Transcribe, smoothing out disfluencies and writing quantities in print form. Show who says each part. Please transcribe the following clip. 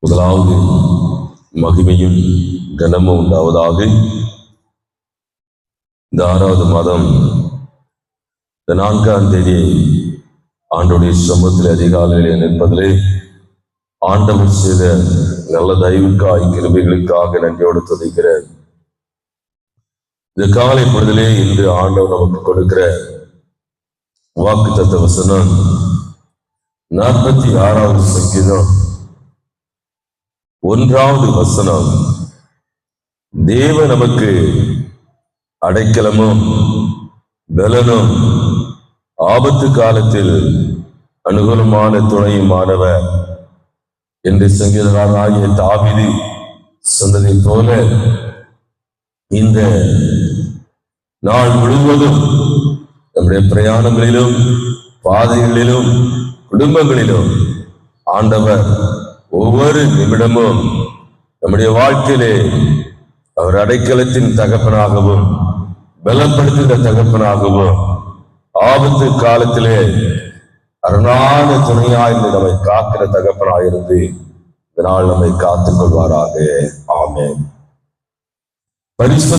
Speaker 1: முதலாவது மகிமையும் கனமும் உண்டாவதாக. இந்த 6வது மாதம் இந்த 4ஆம் தேதி ஆண்டோடைய சமூகத்தில் அதிகாலையிலே நிற்பதிலே ஆண்டவர் செய்த நல்ல தயவுக்காய் கிருபைகளுக்காக நன்றியோடு துதிக்கிறேன். இந்த காலை பொழுதிலே இன்று ஆண்டவர் நமக்கு கொடுக்கிற வாக்குத்தத்த வசனம் 46வது சங்கீதம் 1வது வசனம். தேவ நமக்கு அடைக்கலமும் பலனும் ஆபத்து காலத்தில் அனுகூலமான துணையுமானவர் என்று சங்கீதக்காரனாகிய தாவீது சொன்னதை போல இந்த நாள் முழுவதும் நம்முடைய பிரயாணங்களிலும் பாதைகளிலும் குடும்பங்களிலும் ஆண்டவர் ஒவ்வொரு நிமிடமும் நம்முடைய வாழ்க்கையிலே அவர் அடைக்கலத்தின் தகப்பனாகவும் பலப்படுத்துகிற தகப்பனாகவும் ஆபத்து காலத்திலே அரணான துணையாயிருந்து நம்மை காக்கிற தகப்பனாயிருந்து இதனால் நம்மை காத்துக் கொள்வாராக. ஆமென்.